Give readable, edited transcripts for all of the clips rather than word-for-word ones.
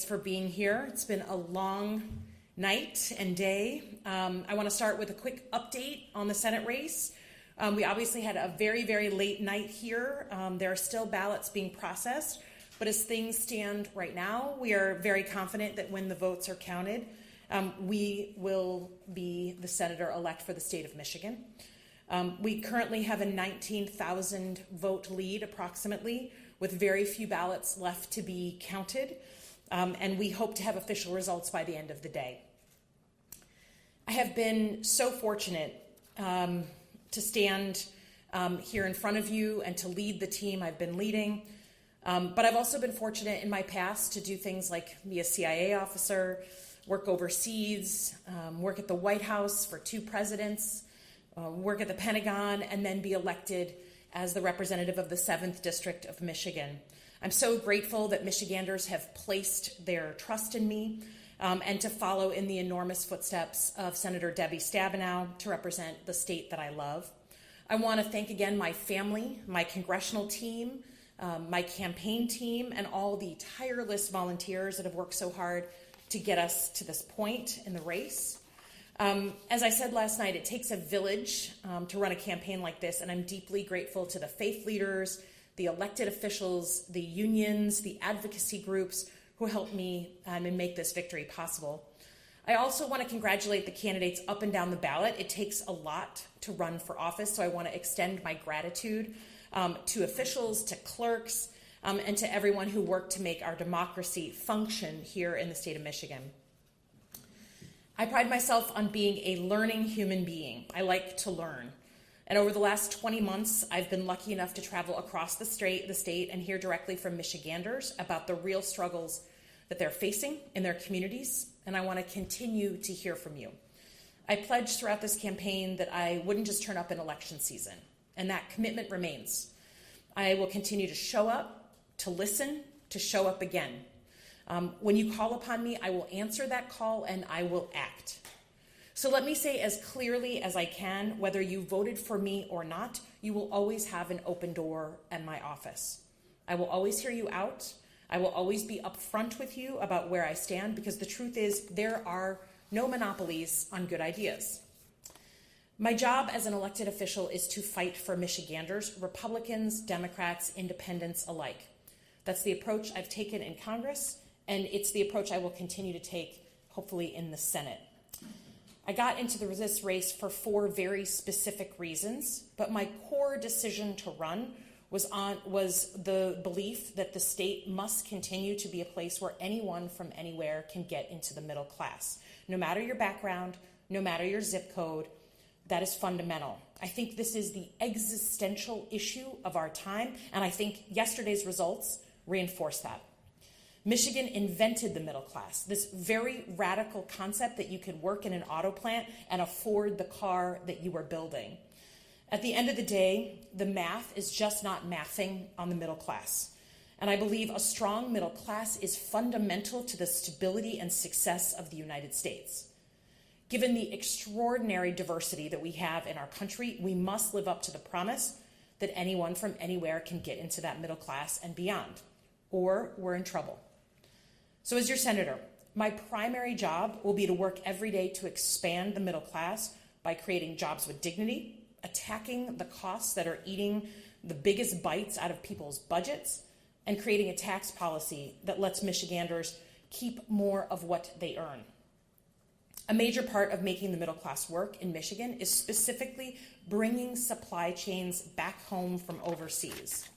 for being here. It's been a long night and day. I want to start with a quick update on the Senate race. We obviously had a very, very late night here. There are still ballots being processed, but as things stand right now, we are very confident that when the votes are counted, we will be the senator-elect for the state of Michigan. We currently have a 19,000 vote lead approximately, with very few ballots left to be counted, and we hope to have official results by the end of the day. I have been so fortunate to stand here in front of you and to lead the team I've been leading, but I've also been fortunate in my past to do things like be a CIA officer, work overseas, work at the White House for 2 presidents, work at the Pentagon, and then be elected as the representative of the 7th District of Michigan. I'm so grateful that Michiganders have placed their trust in me and to follow in the enormous footsteps of Senator Debbie Stabenow to represent the state that I love. I want to thank again my family, my congressional team, my campaign team, and all the tireless volunteers that have worked so hard to get us to this point in the race. As I said last night, it takes a village to run a campaign like this, and I'm deeply grateful to the faith leaders, the elected officials, the unions, the advocacy groups who helped me and make this victory possible. I also want to congratulate the candidates up and down the ballot. It takes a lot to run for office, so I want to extend my gratitude to officials, to clerks, and to everyone who worked to make our democracy function here in the state of Michigan. I pride myself on being a learning human being. I like to learn. And over the last 20 months, I've been lucky enough to travel across the state and hear directly from Michiganders about the real struggles that they're facing in their communities, and I want to continue to hear from you. I pledged throughout this campaign that I wouldn't just turn up in election season, and that commitment remains. I will continue to show up, to listen, to show up again. When you call upon me, I will answer that call and I will act. So let me say as clearly as I can, whether you voted for me or not, you will always have an open door at my office. I will always hear you out. I will always be upfront with you about where I stand, because the truth is there are no monopolies on good ideas. My job as an elected official is to fight for Michiganders, Republicans, Democrats, Independents alike. That's the approach I've taken in Congress, and it's the approach I will continue to take, hopefully, in the Senate. I got into this race for 4 very specific reasons, but my core decision to run was the belief that the state must continue to be a place where anyone from anywhere can get into the middle class. No matter your background, no matter your zip code, that is fundamental. I think this is the existential issue of our time, and I think yesterday's results reinforce that. Michigan invented the middle class, this very radical concept that you could work in an auto plant and afford the car that you were building. At the end of the day, the math is just not mathing on the middle class. And I believe a strong middle class is fundamental to the stability and success of the United States. Given the extraordinary diversity that we have in our country, we must live up to the promise that anyone from anywhere can get into that middle class and beyond, or we're in trouble. So as your senator, my primary job will be to work every day to expand the middle class by creating jobs with dignity, attacking the costs that are eating the biggest bites out of people's budgets, and creating a tax policy that lets Michiganders keep more of what they earn. A major part of making the middle class work in Michigan is specifically bringing supply chains back home from overseas.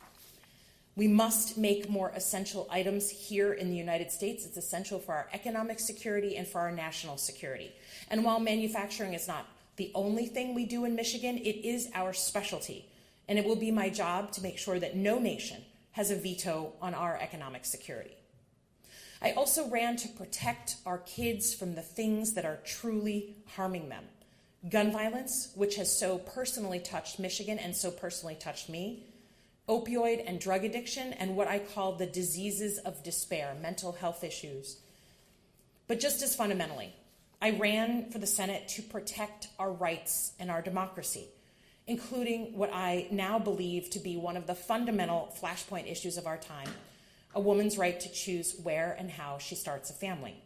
We must make more essential items here in the United States. It's essential for our economic security and for our national security. And while manufacturing is not the only thing we do in Michigan, it is our specialty. And it will be my job to make sure that no nation has a veto on our economic security. I also ran to protect our kids from the things that are truly harming them. Gun violence, which has so personally touched Michigan and so personally touched me, opioid and drug addiction, and what I call the diseases of despair, mental health issues. But just as fundamentally, I ran for the Senate to protect our rights and our democracy, including what I now believe to be one of the fundamental flashpoint issues of our time, a woman's right to choose where and how she starts a family.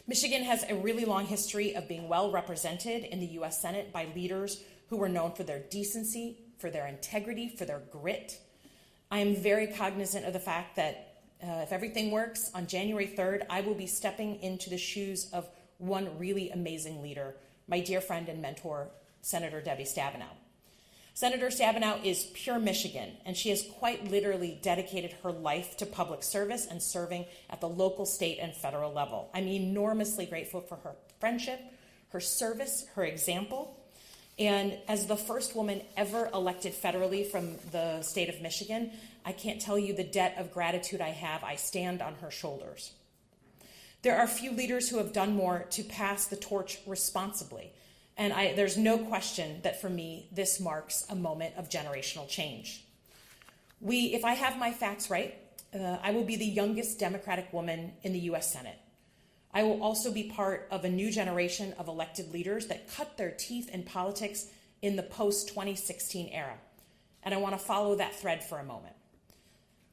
Michigan has a really long history of being well represented in the U.S. Senate by leaders who were known for their decency, for their integrity, for their grit. I am very cognizant of the fact that if everything works, on January 3rd, I will be stepping into the shoes of one really amazing leader, my dear friend and mentor, Senator Debbie Stabenow. Senator Stabenow is pure Michigan, and she has quite literally dedicated her life to public service and serving at the local, state, and federal level. I'm enormously grateful for her friendship, her service, her example. And as the first woman ever elected federally from the state of Michigan, I can't tell you the debt of gratitude I have. I stand on her shoulders. There are few leaders who have done more to pass the torch responsibly. And there's no question that for me, this marks a moment of generational change. If I have my facts right, I will be the youngest Democratic woman in the U.S. Senate. I will also be part of a new generation of elected leaders that cut their teeth in politics in the post-2016 era. And I want to follow that thread for a moment.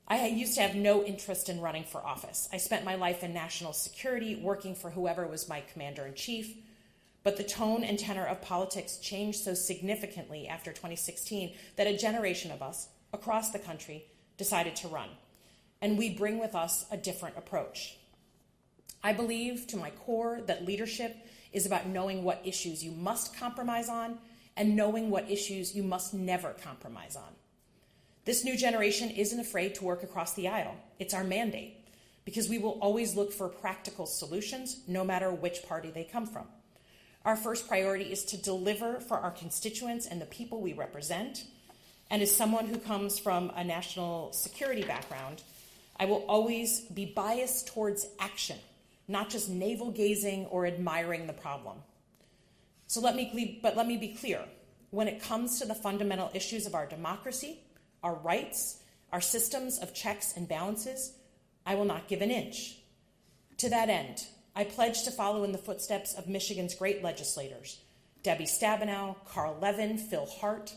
I used to have no interest in running for office. I spent my life in national security, working for whoever was my commander-in-chief. But the tone and tenor of politics changed so significantly after 2016 that a generation of us across the country decided to run. And we bring with us a different approach. I believe to my core that leadership is about knowing what issues you must compromise on and knowing what issues you must never compromise on. This new generation isn't afraid to work across the aisle. It's our mandate, because we will always look for practical solutions, no matter which party they come from. Our first priority is to deliver for our constituents and the people we represent. And as someone who comes from a national security background, I will always be biased towards action, not just navel-gazing or admiring the problem. Let me be clear. When it comes to the fundamental issues of our democracy, our rights, our systems of checks and balances, I will not give an inch. To that end, I pledge to follow in the footsteps of Michigan's great legislators, Debbie Stabenow, Carl Levin, Phil Hart,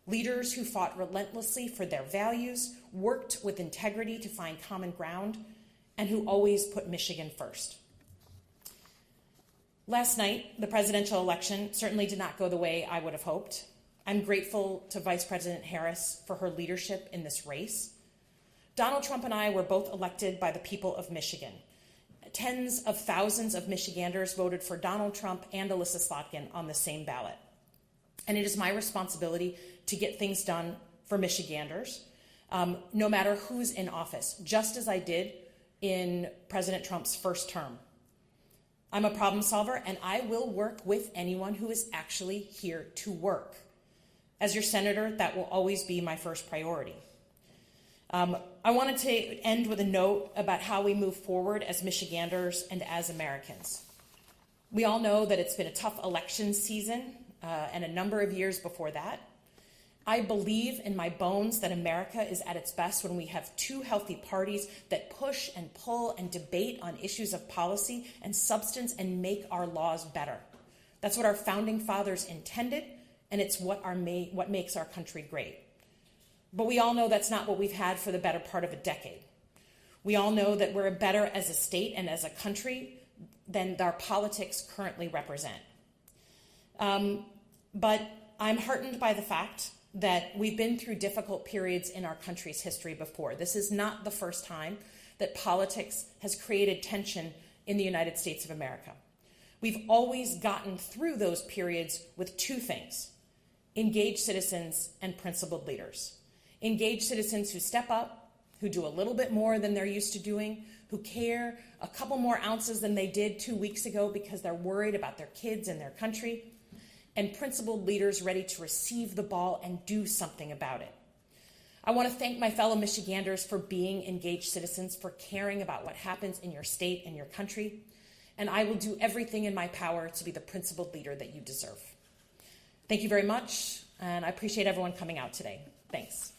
leaders who fought relentlessly for their values, worked with integrity to find common ground, and who always put Michigan first. Last night, the presidential election certainly did not go the way I would have hoped. I'm grateful to Vice President Harris for her leadership in this race. Donald Trump and I were both elected by the people of Michigan. Tens of thousands of Michiganders voted for Donald Trump and Elissa Slotkin on the same ballot. And it is my responsibility to get things done for Michiganders, no matter who's in office, just as I did in President Trump's first term. I'm a problem solver, and I will work with anyone who is actually here to work. As your senator, that will always be my first priority. I wanted to end with a note about how we move forward as Michiganders and as Americans. We all know that it's been a tough election season and a number of years before that. I believe in my bones that America is at its best when we have two healthy parties that push and pull and debate on issues of policy and substance and make our laws better. That's what our founding fathers intended, and it's what makes our country great. But we all know that's not what we've had for the better part of a decade. We all know that we're better as a state and as a country than our politics currently represent. But I'm heartened by the fact that we've been through difficult periods in our country's history before. This is not the first time that politics has created tension in the United States of America. We've always gotten through those periods with two things: engaged citizens and principled leaders. Engaged citizens who step up, who do a little bit more than they're used to doing, who care a couple more ounces than they did 2 weeks ago because they're worried about their kids and their country, and principled leaders ready to receive the ball and do something about it. I want to thank my fellow Michiganders for being engaged citizens, for caring about what happens in your state and your country, and I will do everything in my power to be the principled leader that you deserve. Thank you very much, and I appreciate everyone coming out today. Thanks.